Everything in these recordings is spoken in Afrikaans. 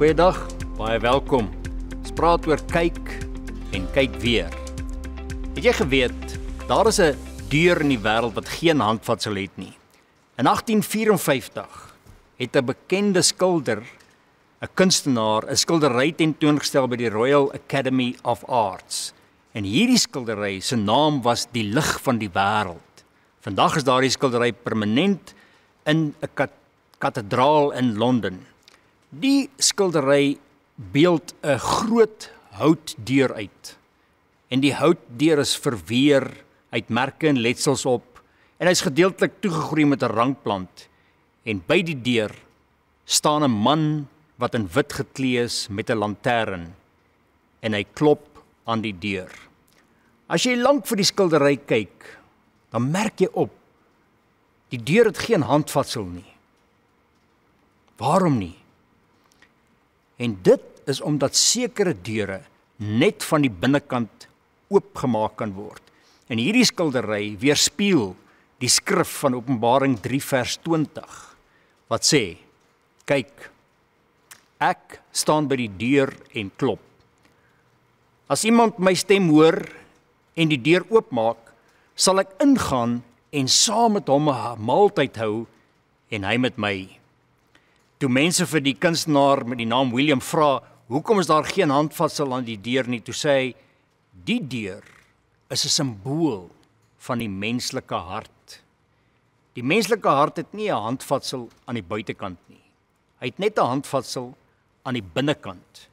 Goeiedag, baie welkom. Ons praat oor kyk en kyk weer. Het jy geweet, daar is 'n deur in die wêreld wat geen handvatsel het nie. In 1854 het 'n bekende skilder, 'n kunstenaar, 'n skildery tentoongestel by die Royal Academy of Arts. En hierdie skildery se naam was Die lig van die wêreld. Vandag is daardie skildery permanent in 'n kathedraal in Londen. Die skildery beeld 'n groot houtdeur uit. En die houtdeur is verweer, uit merke en letsels op, en hy's gedeeltelik toegegroei met 'n rankplant. En by die deur staan 'n man wat in wit geklee is met 'n lantern, en hy klop aan die deur. As jy lank vir die skildery kyk, dan merk jy op, die deur het geen handvatsel nie. Waarom nie? En dit is omdat sekere deure net van die binnekant oopgemaak kan word. En hierdie skildery weerspieël die skrif van Openbaring 3 vers 20, wat sê, kyk, ek staan by die deur en klop. As iemand my stem hoor en die deur oopmaak, sal ek ingaan en saam met hom 'n maaltyd hou en hy met my. Toe mense vir die kunstenaar met die naam William vra, hoekom is daar geen handvatsel aan die deur nie, toe sê hy, die deur is 'n simbool van die menslike hart. Die menslike hart het nie 'n handvatsel aan die buitekant nie. Hy het net 'n handvatsel aan die binnekant.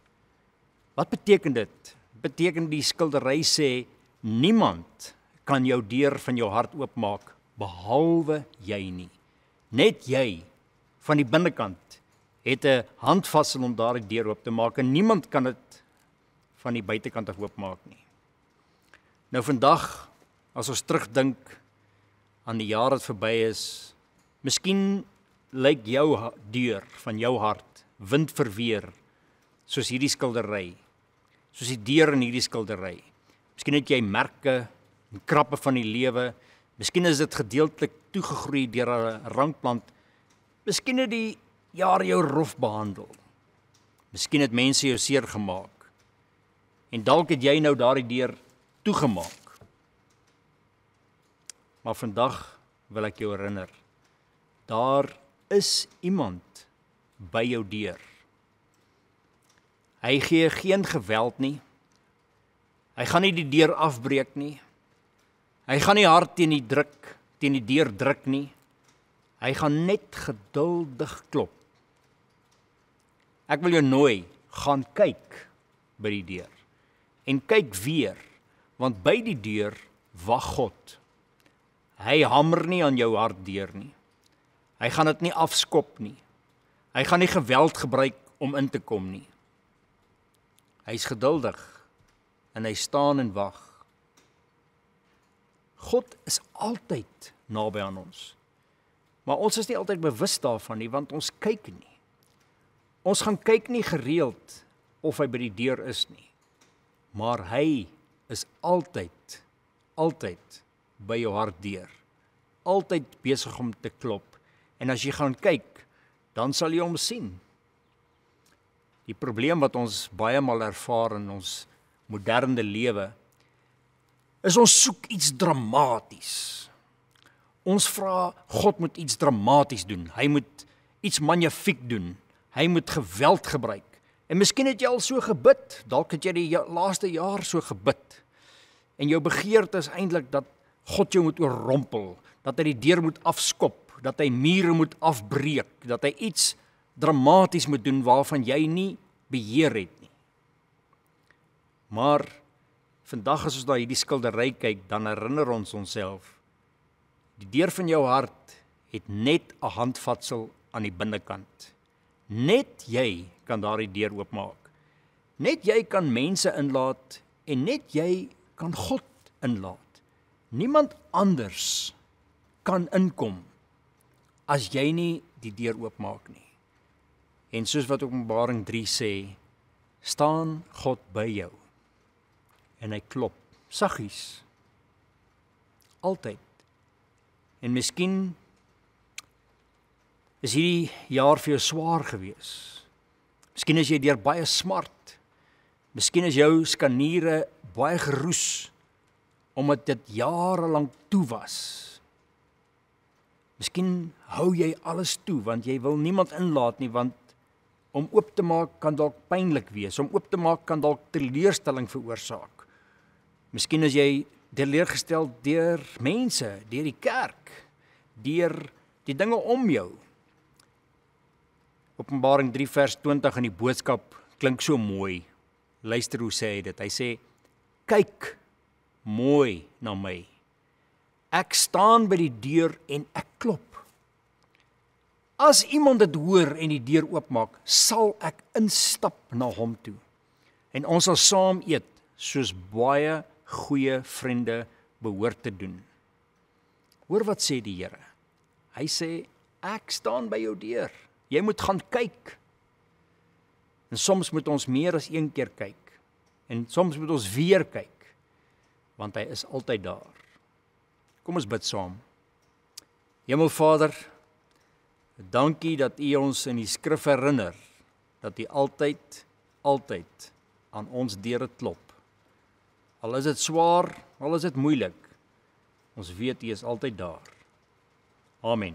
Wat beteken dit? Beteken die skildery sê, niemand kan jou deur van jou hart oopmaak, behalwe jy nie. Net jy, van die binnekant, het 'n handvatsel om daardie deur oop te maak, en niemand kan dit van die buitekant af oopmaak nie. Nou vandag, as ons terugdink aan die jaar wat verby is, miskien lyk jou deur van jou hart windverweer, soos hierdie skildery, soos die deur in hierdie skildery. Miskien het jy merke en krappe van die lewe, miskien is dit gedeeltelik toegegroei deur 'n rankplant, miskien het die jaar jou rof behandel, miskien het mense jou seer gemaak, en dalk het jy nou daardie deur toegemaak. Maar vandag wil ek jou herinner, daar is iemand by jou deur. Hy gee geen geweld nie, hy gaan nie die deur afbreek nie, hy gaan nie hard teen die deur druk nie, hy gaan net geduldig klop. Ek wil jou nooi, gaan kyk by die deur, en kyk weer, want by die deur wag God. Hy hamer nie aan jou hart deur nie, hy gaan dit nie afskop nie, hy gaan nie geweld gebruik om in te kom nie. Hy is geduldig, en hy staan en wag. God is altyd naby aan ons, maar ons is nie altyd bewus daarvan nie, want ons kyk nie. Ons gaan kyk nie gereeld of hy by die deur is nie, maar hy is altyd by jou hart deur, altyd besig om te klop, en as jy gaan kyk, dan sal jy hom sien. Die probleem wat ons baie maal ervaar in ons moderne lewe, is ons soek iets dramaties. Ons vra, God moet iets dramaties doen, hy moet iets magnifiek doen, hy moet geweld gebruik. En miskien het jy al so gebid, dalk het jy die laaste jaar so gebid, en jou begeerte is eintlik dat God jou moet oorrompel, dat hy die deur moet afskop, dat hy mure moet afbreek, dat hy iets dramaties moet doen waarvan jy nie beheer het nie. Maar vandag as ons na hierdie skildery kyk, dan herinner ons onsself, die deur van jou hart het net 'n handvatsel aan die binnekant. Net jy kan daardie deur oopmaak. Net jy kan mense inlaat, en net jy kan God inlaat. Niemand anders kan inkom as jy nie die deur oopmaak nie. En soos wat Openbaring 3 sê, staan God by jou, en hy klop, saggies, altyd. En miskien is hierdie jaar vir jou swaar gewees. Miskien is jy deur baie smart. Miskien is jou skaniere baie geroes, omdat dit jare lank toe was. Miskien hou jy alles toe, want jy wil niemand inlaat nie, want om oop te maak kan dalk pynlik wees, om oop te maak kan dalk teleurstelling veroorsaak. Miskien is jy teleurgestel deur mense, deur die kerk, deur die dinge om jou. Openbaring 3 vers 20 in die boodskap klink so mooi. Luister hoe sê hy dit. Hy sê, kyk mooi na my. Ek staan by die deur en ek klop. As iemand dit hoor en die deur oopmaak, sal ek instap na hom toe. En ons sal saam eet, soos baie goeie vriende behoort te doen. Hoor wat sê die Here. Hy sê, ek staan by jou deur. Jy moet gaan kyk. En soms moet ons meer as een keer kyk. En soms moet ons weer kyk. Want hy is altyd daar. Kom ons bid saam. Hemelvader, dankie dat U ons in die skrif herinner, dat U altyd aan ons deure klop. Al is dit swaar, al is dit moeilik, ons weet U is altyd daar. Amen.